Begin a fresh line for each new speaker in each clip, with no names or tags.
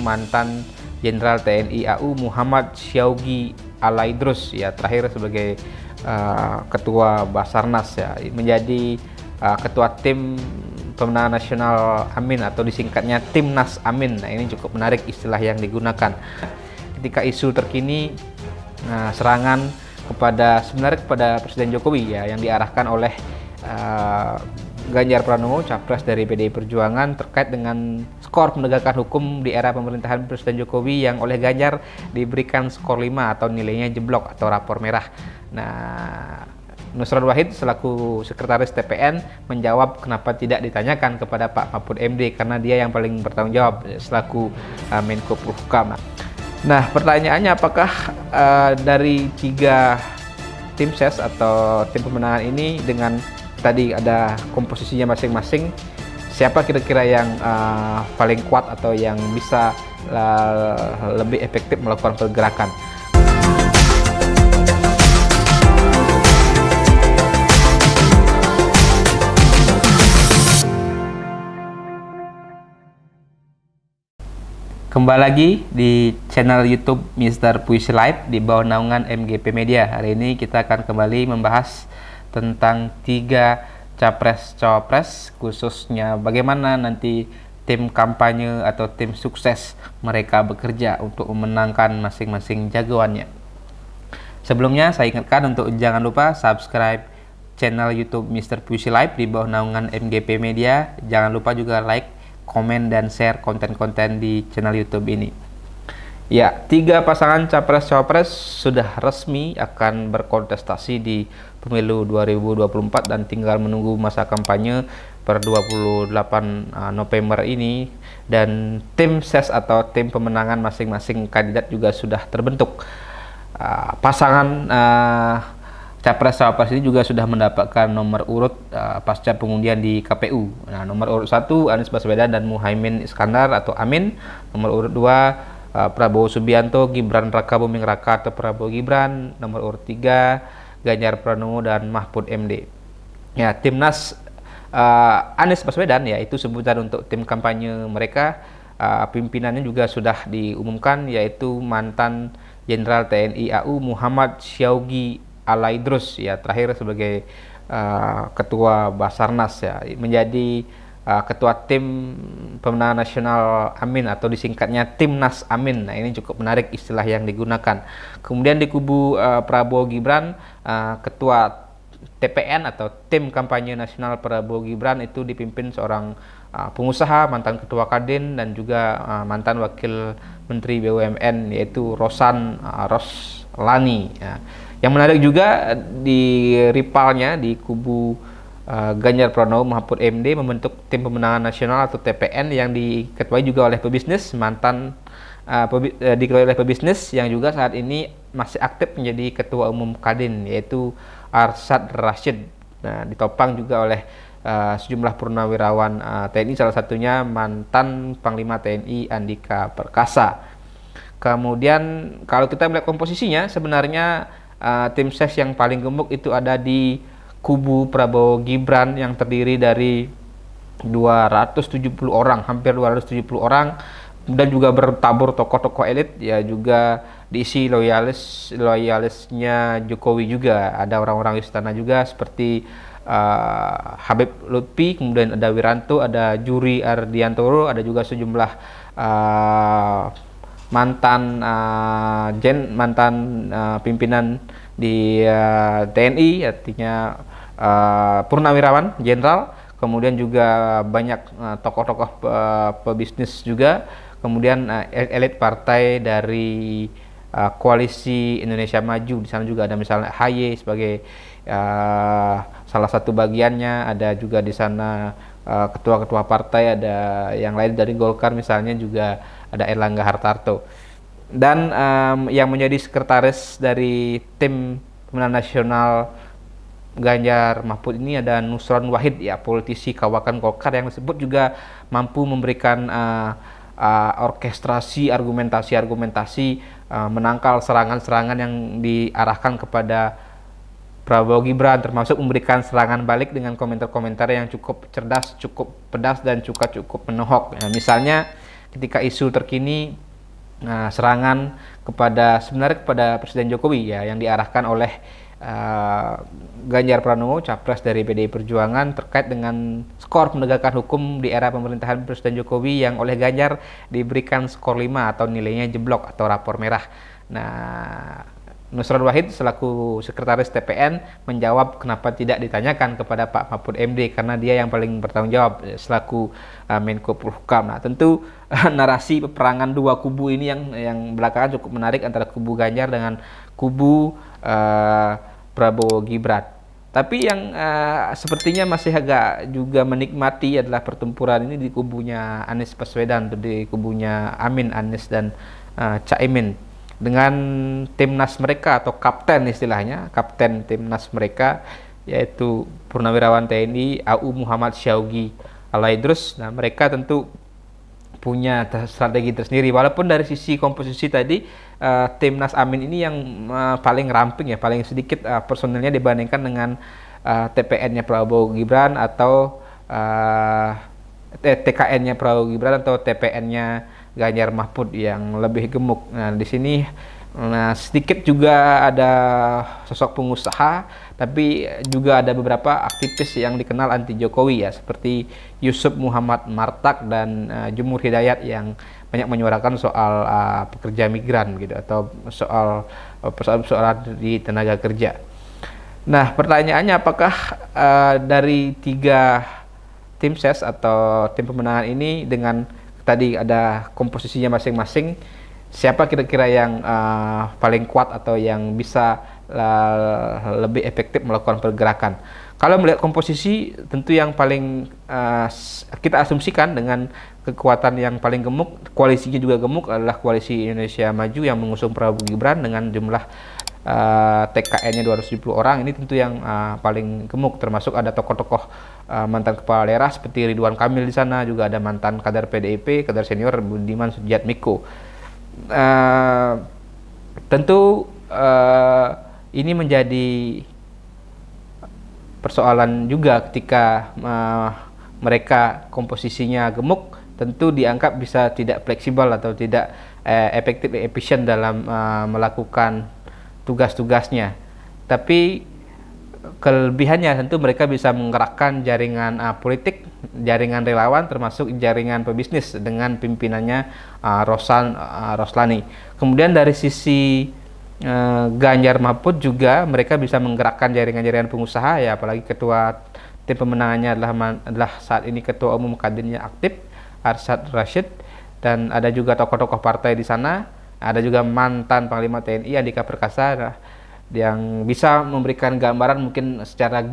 mantan Jenderal TNI AU Muhammad Syaugi Alaidrus ya, terakhir sebagai Ketua Basarnas ya, menjadi Ketua Tim Pemenangan Nasional Amin atau disingkatnya Timnas Amin. Nah, ini cukup menarik istilah yang digunakan ketika isu terkini serangan sebenarnya kepada Presiden Jokowi ya, yang diarahkan oleh Ganjar Pranowo, capres dari PDI Perjuangan, terkait dengan skor penegakan hukum di era pemerintahan Presiden Jokowi yang oleh Ganjar diberikan skor 5 atau nilainya jeblok atau rapor merah. Nah, Nusron Wahid selaku sekretaris TPN menjawab kenapa tidak ditanyakan kepada Pak Mahfud MD, karena dia yang paling bertanggung jawab selaku Menko Polhukam. Nah, pertanyaannya apakah dari 3 tim ses atau tim pemenangan ini dengan tadi ada komposisinya masing-masing, siapa kira-kira yang paling kuat atau yang bisa lebih efektif melakukan pergerakan? Kembali lagi di channel YouTube Mr. Puisi Live di bawah naungan MGP Media. Hari ini kita akan kembali membahas tentang 3 capres-cawapres, khususnya bagaimana nanti tim kampanye atau tim sukses mereka bekerja untuk memenangkan masing-masing jagoannya. Sebelumnya saya ingatkan untuk jangan lupa subscribe channel YouTube Mr. Puisi Live di bawah naungan MGP Media. Jangan lupa juga like, komen, dan share konten-konten di channel YouTube ini. Ya, 3 pasangan capres-cawapres sudah resmi akan berkontestasi di pemilu 2024 dan tinggal menunggu masa kampanye per 28 November ini, dan tim ses atau tim pemenangan masing-masing kandidat juga sudah terbentuk. Pasangan capres-cawapres ini juga sudah mendapatkan nomor urut pasca pengundian di KPU. Nah, nomor urut 1 Anies Baswedan dan Muhaimin Iskandar atau Amin. Nomor urut 2 Prabowo Subianto, Gibran Rakabuming Raka atau Prabowo Gibran. Nomor urut 3 Ganjar Pranowo dan Mahfud MD. Ya, Timnas Anies Baswedan ya, itu sebutan untuk tim kampanye mereka. Pimpinannya juga sudah diumumkan, yaitu mantan Jenderal TNI AU Muhammad Syaugi Alaidrus ya, terakhir sebagai Ketua Basarnas ya, menjadi Ketua Tim Pemenangan Nasional Amin atau disingkatnya Timnas Amin. Nah, ini cukup menarik istilah yang digunakan. Kemudian di kubu Prabowo Gibran, Ketua TPN atau Tim Kampanye Nasional Prabowo Gibran itu dipimpin seorang pengusaha, mantan Ketua Kadin, dan juga mantan Wakil Menteri BUMN, yaitu Rosan Roslani ya. Yang menarik juga di rivalnya di kubu Ganjar Pranowo Mahfud MD membentuk Tim Pemenangan Nasional atau TPN yang diketuai juga oleh pebisnis, diketuai oleh pebisnis yang juga saat ini masih aktif menjadi Ketua Umum Kadin, yaitu Arsyad Rashid. Nah, ditopang juga oleh sejumlah purnawirawan TNI, salah satunya mantan Panglima TNI Andika Perkasa. Kemudian kalau kita melihat komposisinya, sebenarnya tim ses yang paling gemuk itu ada di kubu Prabowo Gibran yang terdiri dari 270 orang, hampir 270 orang, dan juga bertabur tokoh-tokoh elit ya, juga diisi loyalisnya Jokowi juga. Ada orang-orang istana juga seperti Habib Lutfi, kemudian ada Wiranto, ada Juri Ardiantoro, ada juga sejumlah mantan pimpinan di TNI, artinya purnawirawan jenderal. Kemudian juga banyak tokoh-tokoh pebisnis juga. Kemudian elit partai dari koalisi Indonesia Maju, di sana juga ada misalnya AHY sebagai salah satu bagiannya. Ada juga di sana ketua-ketua partai, ada yang lain dari Golkar misalnya, juga ada Erlangga Hartarto. Dan yang menjadi sekretaris dari tim pemenangan nasional Ganjar Mahfud ini ada Nusron Wahid ya, politisi kawakan Golkar yang disebut juga mampu memberikan orkestrasi argumentasi menangkal serangan-serangan yang diarahkan kepada Prabowo Gibran, termasuk memberikan serangan balik dengan komentar-komentar yang cukup cerdas, cukup pedas, dan juga cukup menohok. Nah, misalnya ketika isu terkini serangan sebenarnya kepada Presiden Jokowi ya, yang diarahkan oleh Ganjar Pranowo, capres dari PDI Perjuangan, terkait dengan skor penegakan hukum di era pemerintahan Presiden Jokowi yang oleh Ganjar diberikan skor 5 atau nilainya jeblok atau rapor merah. Nah, Nusron Wahid selaku sekretaris TPN menjawab kenapa tidak ditanyakan kepada Pak Mahfud MD, karena dia yang paling bertanggung jawab selaku Menko Polhukam. Nah, tentu narasi peperangan dua kubu ini yang belakangan cukup menarik antara kubu Ganjar dengan kubu Prabowo Gibran. Tapi yang sepertinya masih agak juga menikmati adalah pertempuran ini di kubunya Anies Baswedan, di kubunya Amin Anies dan Caimin, dengan timnas mereka atau kapten istilahnya, kapten timnas mereka yaitu Purnawirawan TNI AU Muhammad Syawgi Alaidrus. Nah, mereka tentu punya strategi tersendiri, walaupun dari sisi komposisi tadi timnas Amin ini yang paling ramping ya, paling sedikit personilnya dibandingkan dengan TPN-nya Prabowo Gibran atau TKN-nya Prabowo Gibran atau TPN-nya Ganjar Mahfud yang lebih gemuk. Nah, di sini sedikit juga ada sosok pengusaha, tapi juga ada beberapa aktivis yang dikenal anti Jokowi ya, seperti Yusuf Muhammad Martak dan Jumur Hidayat yang banyak menyuarakan soal pekerja migran gitu, atau soal persoalan di tenaga kerja. Nah, pertanyaannya apakah dari 3 tim ses atau tim pemenangan ini dengan tadi ada komposisinya masing-masing, siapa kira-kira yang paling kuat atau yang bisa lebih efektif melakukan pergerakan? Kalau melihat komposisi, tentu yang paling kita asumsikan dengan kekuatan yang paling gemuk, koalisinya juga gemuk, adalah koalisi Indonesia Maju yang mengusung Prabowo Gibran dengan jumlah TKN-nya 270 orang. Ini tentu yang paling gemuk, termasuk ada tokoh-tokoh mantan kepala daerah seperti Ridwan Kamil di sana, juga ada mantan kader PDIP, kader senior Budiman Sujatmiko. Tentu ini menjadi persoalan juga ketika mereka komposisinya gemuk, tentu dianggap bisa tidak fleksibel atau tidak efektif, efisien dalam melakukan tugas-tugasnya. Tapi kelebihannya tentu mereka bisa menggerakkan jaringan politik, jaringan relawan, termasuk jaringan pebisnis dengan pimpinannya Roslani. Kemudian dari sisi Ganjar Mahfud juga mereka bisa menggerakkan jaringan-jaringan pengusaha ya, apalagi ketua tim pemenangannya adalah saat ini ketua umum Kadinnya aktif, Arsyad Rashid, dan ada juga tokoh-tokoh partai di sana. Ada juga mantan Panglima TNI Andika Perkasa yang bisa memberikan gambaran mungkin secara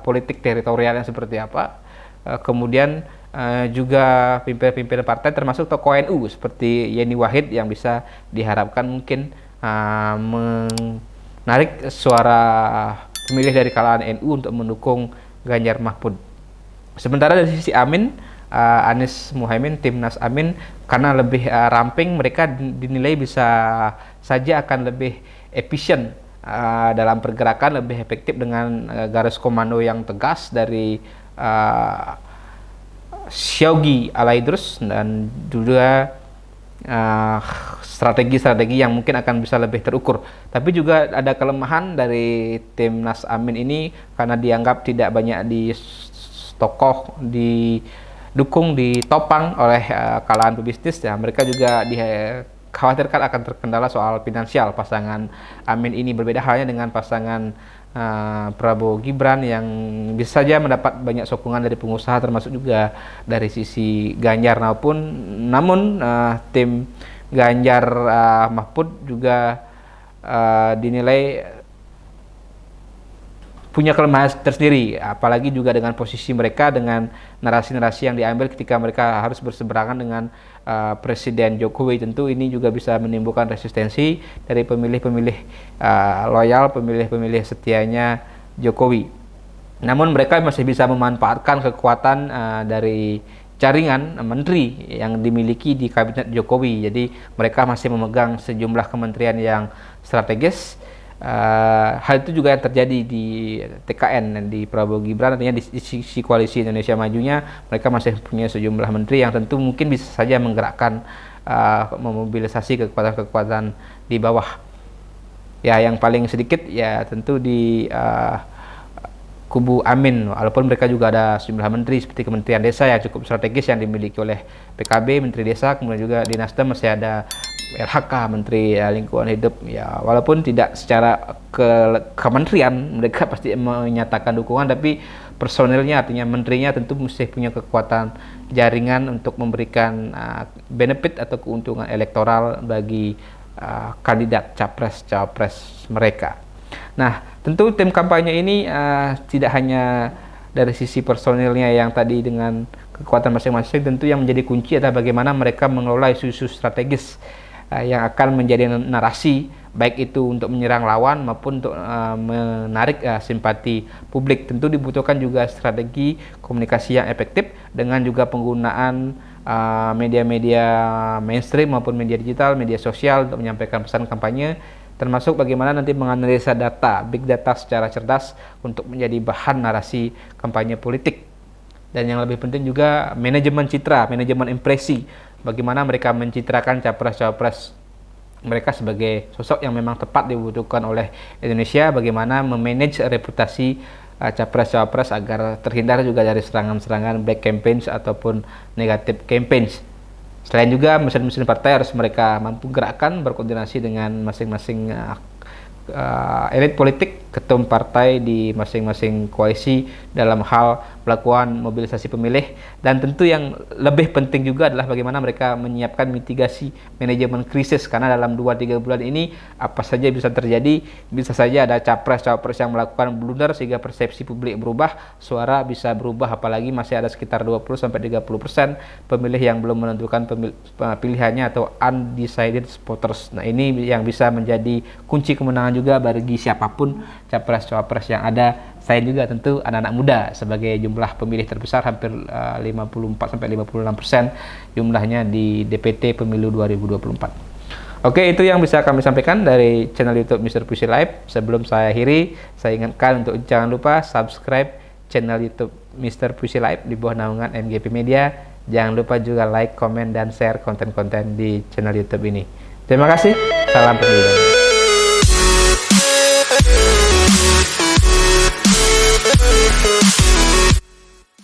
politik teritorialnya seperti apa. Kemudian juga pimpinan partai termasuk tokoh NU seperti Yeni Wahid yang bisa diharapkan mungkin menarik suara pemilih dari kalangan NU untuk mendukung Ganjar Mahfud. Sementara dari sisi Amin, Anies Muhaimin, timnas Amin, karena lebih ramping, mereka dinilai bisa saja akan lebih efisien dalam pergerakan, lebih efektif dengan garis komando yang tegas dari Syawgi Alaidrus, dan juga strategi-strategi yang mungkin akan bisa lebih terukur. Tapi juga ada kelemahan dari timnas Amin ini karena dianggap tidak banyak didukung, ditopang oleh kalangan pebisnis ya. Mereka juga dikhawatirkan akan terkendala soal finansial. Pasangan Amin ini berbeda halnya dengan pasangan Prabowo Gibran yang bisa saja mendapat banyak sokongan dari pengusaha, termasuk juga dari sisi Ganjar. Namun tim Ganjar Mahfud juga dinilai punya kelemahan tersendiri, apalagi juga dengan posisi mereka, dengan narasi-narasi yang diambil ketika mereka harus berseberangan dengan Presiden Jokowi. Tentu ini juga bisa menimbulkan resistensi dari pemilih-pemilih loyal, pemilih-pemilih setianya Jokowi. Namun mereka masih bisa memanfaatkan kekuatan dari jaringan menteri yang dimiliki di kabinet Jokowi. Jadi mereka masih memegang sejumlah kementerian yang strategis, Hal itu juga yang terjadi di TKN dan di Prabowo Gibran, artinya di sisi koalisi Indonesia Majunya mereka masih punya sejumlah menteri yang tentu mungkin bisa saja menggerakkan memobilisasi kekuatan-kekuatan di bawah. Ya, yang paling sedikit ya tentu di kubu Amin, walaupun mereka juga ada sejumlah menteri seperti Kementerian Desa yang cukup strategis yang dimiliki oleh PKB, Menteri Desa, kemudian juga di Nasdem masih ada LHK, Menteri Lingkungan Hidup. Ya, walaupun tidak secara kementerian mereka pasti menyatakan dukungan, tapi personilnya artinya menterinya tentu mesti punya kekuatan jaringan untuk memberikan benefit atau keuntungan elektoral bagi kandidat capres-cawapres mereka. Nah, tentu tim kampanye ini tidak hanya dari sisi personilnya yang tadi dengan kekuatan masing-masing, tentu yang menjadi kunci adalah bagaimana mereka mengelola isu-isu strategis yang akan menjadi narasi, baik itu untuk menyerang lawan maupun untuk menarik simpati publik. Tentu dibutuhkan juga strategi komunikasi yang efektif dengan juga penggunaan media-media mainstream maupun media digital, media sosial untuk menyampaikan pesan kampanye, termasuk bagaimana nanti menganalisa data, big data secara cerdas untuk menjadi bahan narasi kampanye politik. Dan yang lebih penting juga manajemen citra, manajemen impresi, bagaimana mereka mencitrakan capres-cawapres mereka sebagai sosok yang memang tepat dibutuhkan oleh Indonesia, bagaimana memanage reputasi capres-cawapres agar terhindar juga dari serangan-serangan black campaigns ataupun negative campaigns. Selain juga mesin-mesin partai harus mereka mampu gerakkan berkoordinasi dengan masing-masing elit politik, ketum partai di masing-masing koalisi dalam hal melakukan mobilisasi pemilih. Dan tentu yang lebih penting juga adalah bagaimana mereka menyiapkan mitigasi manajemen krisis, karena dalam 2-3 bulan ini apa saja bisa terjadi. Bisa saja ada capres-cawapres yang melakukan blunder sehingga persepsi publik berubah, suara bisa berubah, apalagi masih ada sekitar 20-30% pemilih yang belum menentukan pilihannya atau undecided voters. Nah, ini yang bisa menjadi kunci kemenangan juga bagi siapapun capres-cawapres yang ada. Saya juga tentu anak-anak muda sebagai jumlah pemilih terbesar, hampir 54-56% jumlahnya di DPT Pemilu 2024. Oke, itu yang bisa kami sampaikan dari channel YouTube Mr. Puisi Live. Sebelum saya akhiri, saya ingatkan untuk jangan lupa subscribe channel YouTube Mr. Puisi Live di bawah naungan MGP Media. Jangan lupa juga like, komen, dan share konten-konten di channel YouTube ini. Terima kasih. Salam pemilu.